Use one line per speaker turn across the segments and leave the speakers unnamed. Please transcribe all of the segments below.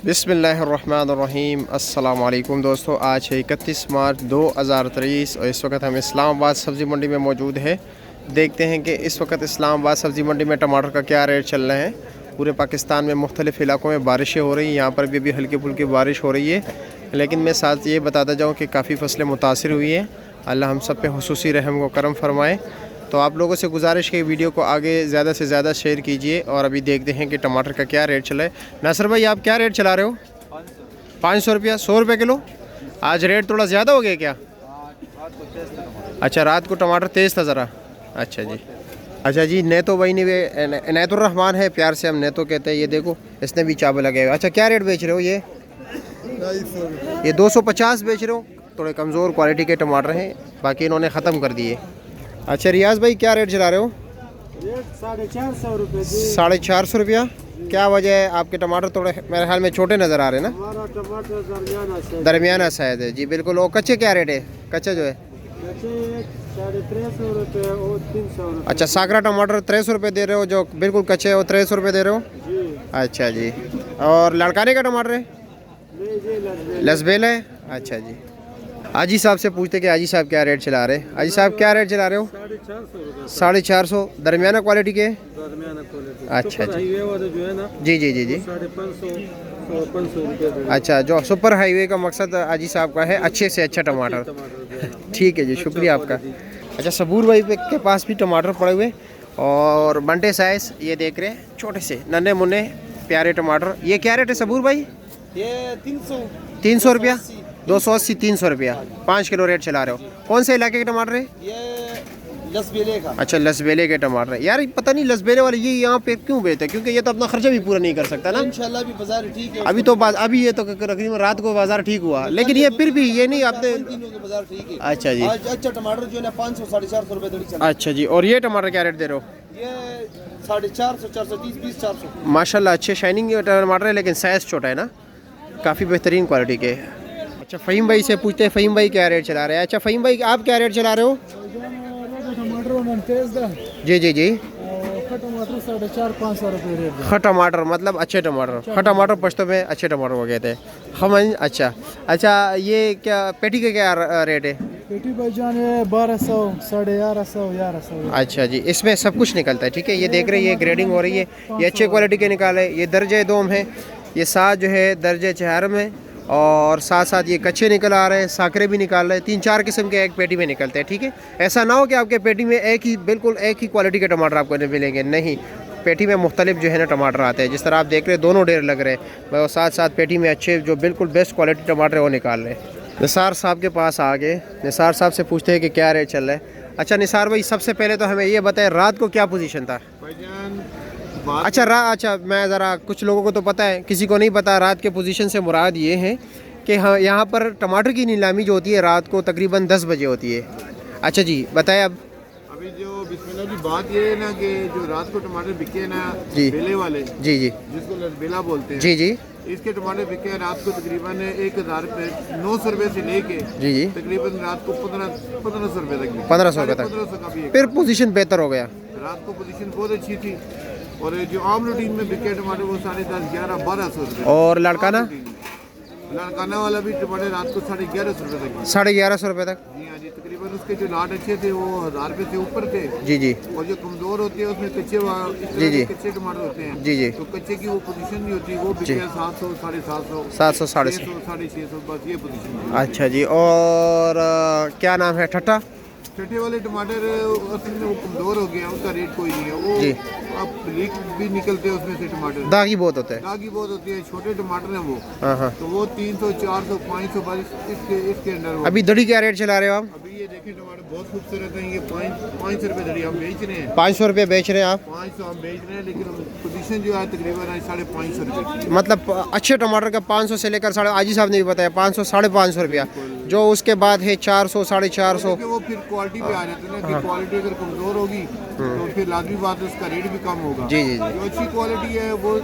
बिस्मिल्लाहिर्रहमानिर्रहीम। अस्सलाम वालेकुम दोस्तों, आज है 31 मार्च 2023 और इस वक्त हम इस्लामाबाद सब्ज़ी मंडी में मौजूद है। देखते हैं कि इस वक्त इस्लामाबाद सब्ज़ी मंडी में टमाटर का क्या रेट चल रहे हैं। पूरे पाकिस्तान में मुख्तलिफ़ इलाकों में बारिशें हो रही हैं, यहाँ पर भी अभी हल्की फुल्की बारिश हो रही है। लेकिन मैं साथ ये बताता जाऊँ कि काफ़ी फसलें मुतासिर हुई हैं। अल्लाह हम सब पे हुसूसी रहम व करम फरमाए। तो आप लोगों से गुजारिश की वीडियो को आगे ज़्यादा से ज़्यादा शेयर कीजिए। और अभी देखते हैं कि टमाटर का क्या रेट चला है। नासिर भाई, आप क्या रेट चला रहे हो? 500 रुपया, 100 रुपये किलो। आज रेट थोड़ा ज़्यादा हो गया क्या? अच्छा, रात को टमाटर तेज़ था ज़रा। अच्छा जी, नेतो भाई ने नेतुर्रहमान है, प्यार से हम नेतो कहते हैं। ये देखो, इसने भी चावल लगे हुए। अच्छा, क्या रेट बेच रहे हो? ये 250 बेच रहे हो। थोड़े कमज़ोर क्वालिटी के टमाटर हैं, बाकी इन्होंने ख़त्म कर दिए। अच्छा रियाज भाई, क्या रेट चला रहे हो?
450 रुपये।
450 रुपया। क्या वजह है? आपके टमाटर थोड़े मेरे ख्याल में छोटे नज़र आ रहे हैं ना?
हमारा टमाटर
दरमियाना शायद है जी, बिल्कुल। और कच्चे क्या रेट है? कच्चा जो है
350 रुपये और 300 रुपये।
अच्छा, सागरा टमाटर 300 रुपये दे रहे हो, जो बिल्कुल कच्चे है वो 300 रुपये दे रहे हो
जी।
अच्छा जी। और लड़काने का टमाटर है? लसबेल है। अच्छा जी। आजी साहब से पूछते कि आजी साहब क्या रेट चला रहे हैं। आजी साहब, क्या रेट चला रहे हो? 450। दरमियाना क्वालिटी के? अच्छा जी।
जो है ना,
जी जी जी जी।
550
अच्छा, जो सुपर हाईवे का मकसद आजी साहब का है अच्छे से अच्छा टमाटर। ठीक है जी, शुक्रिया आपका। अच्छा, सबूर भाई के पास भी टमाटर पड़े हुए और बंटे साइज ये देख रहे हैं, छोटे से नन्हे मुन्ने प्यारे टमाटर। ये क्या रेट है सबूर भाई?
ये
300 रुपया। 280 300 रुपया। 5 किलो रेट चला रहे हो। कौन से इलाके के टमाटर है?
ये लसबेले का।
अच्छा, लसबेले के टमाटर है। यार पता नहीं लसबेले वाले ये यहाँ पे क्यों बेचते हैं, क्योंकि ये तो अपना खर्चा भी पूरा नहीं कर सकता ना।
इंशाल्लाह भी बाजार ठीक है।
अभी ये तो तकरीबन रात को बाजार ठीक हुआ, लेकिन ये फिर भी ये नहीं आपने।
बाजार ठीक है।
अच्छा जी।
आज अच्छा टमाटर जो है ना 500 450 रुपये दर्जन चल।
अच्छा जी। और ये टमाटर क्या रेट दे रहे हो?
ये 450 430 20 400।
माशाल्लाह अच्छे शाइनिंग टमाटर है, लेकिन साइज़ छोटा है ना, काफ़ी बेहतरीन क्वालिटी के। अच्छा, फ़हीम भाई से पूछते हैं, फ़हीम भाई क्या रेट चला रहे हैं। अच्छा फ़हीम भाई, आप क्या रेट चला रहे हो? जी जी जी।
टमाटर 450 रुपये रेट।
ख टमाटर मतलब अच्छे टमाटर। ख टमाटर पश्तो में अच्छे टमाटर को कहते हैं हम। अच्छा अच्छा, ये क्या पेटी का क्या रेट है?
पेटी भाईजान 1200 1150 1100।
अच्छा जी, इसमें सब कुछ निकलता है। ठीक है, ये देख रहे हैं, ये ग्रेडिंग हो रही है, ये अच्छे क्वालिटी के निकाले। ये दर्जे 2 में, ये 7 जो है दर्जे 4 में, और साथ साथ ये कच्चे निकल आ रहे हैं, साकरे भी निकाल रहे हैं। 3-4 किस्म के एक पेटी में निकलते हैं। ठीक है, ऐसा ना हो कि आपके पेटी में बिल्कुल एक ही क्वालिटी के टमाटर आपको मिलेंगे, नहीं। पेटी में मुख्तलिफ जो है ना टमाटर आते हैं, जिस तरह आप देख रहे हैं दोनों ढेर लग रहे हैं, और साथ साथ पेटी में अच्छे जो बिल्कुल बेस्ट क्वालिटी टमाटर है वो निकाल रहे हैं। निसार साहब के पास आ गए। निसार साहब से पूछते हैं कि क्या रेट चल रहा है। अच्छा निसार भाई, सबसे पहले तो हमें ये बताएं, रात को क्या पोजीशन था? अच्छा, मैं ज़रा, कुछ लोगों को तो पता है, किसी को नहीं पता। रात के पोजीशन से मुराद ये है कि हाँ, यहाँ पर टमाटर की नीलामी जो होती है रात को तकरीबन 10 बजे होती है। अच्छा जी, बताएं अब।
अभी जो बिस्मिल्लाह की बात ये है ना कि जो रात को टमाटर बिके हैं ना,
जी
बेले वाले,
जी जी,
जिसको लसबेला बोलते हैं,
जी जी,
इसके टमाटर बिके हैं रात को तकरीबन 1000 रुपये 900 रुपये से लेके
जी जी,
तकरीबन रात को 1500 रुपये तक।
1500 रुपये तक।
1500 का भी
फिर पोजीशन बेहतर हो गया।
रात को पोजीशन बहुत अच्छी थी। और जो आम रूटीन में बिके टमाटर वो 10.5 11 1200 रुपये।
और लड़काना
वाला भी टमाटर रात को 1150 रुपये तक।
1150 रुपये तक।
जी हाँ जी, तकरीबन उसके जो लाट अच्छे थे वो 1000 रुपये से ऊपर थे।
जी जी।
और जो कमजोर होते हैं उसमें
जी जी,
कच्चे टमाटर होते हैं।
जी जी,
तो कच्चे की वो पोजीशन नहीं होती, वो बिके 700 750
700 650
650 बस ये पोजीशन।
अच्छा जी। और क्या नाम है? ठट्टा
छठे वाले टमाटर असल में वो कमजोर हो गया, उसका रेट कोई नहीं है। वो
जी।
अब लीक भी निकलते हैं उसमें से टमाटर,
दागी बहुत होता है।
दागी बहुत होती है। छोटे टमाटर हैं वो,
हाँ हाँ।
तो वो 300 400 500 बस इसके अंदर हो।
अभी दड़ी क्या रेट चला रहे हो आप?
अभी ये देखें टमाटर बहुत खूबसूरत है। ये 500 रुपये दड़ी हम बेच रहे हैं।
500 रुपये बेच रहे हैं आप?
500 हम बेच रहे हैं, लेकिन पोजीशन जो है तकरीबन 550 रुपये।
मतलब अच्छे टमाटर का 500 से लेकर आजी साहब ने भी बताया 500 550 रुपया, जो उसके बाद है 400 450।
वो फिर क्वालिटी पे आ जाते हैं ना, कि क्वालिटी अगर कमजोर होगी तो फिर लाजमी बात है उसका रेट भी कम होगा।
जी जी जी।
जो अच्छी क्वालिटी है वो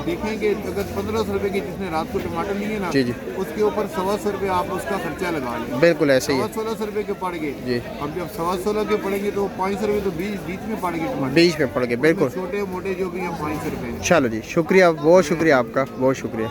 देखेंगे, अगर 1500 रुपये की जिसने रात को टमाटर लिए ना,
जी जी,
उसके ऊपर 125 रुपये आप उसका खर्चा लगा लें।
बिल्कुल ऐसे ही है।
1600 रुपये के पड़ गए
जी।
अब जब 16 के पड़ेंगे तो 500 रुपये तो बीच में पड़ गए टमाटर,
बीच में पड़ गए, बिल्कुल।
छोटे मोटे जो भी है 500 रुपये।
चलो जी, शुक्रिया, बहुत शुक्रिया आपका, बहुत शुक्रिया।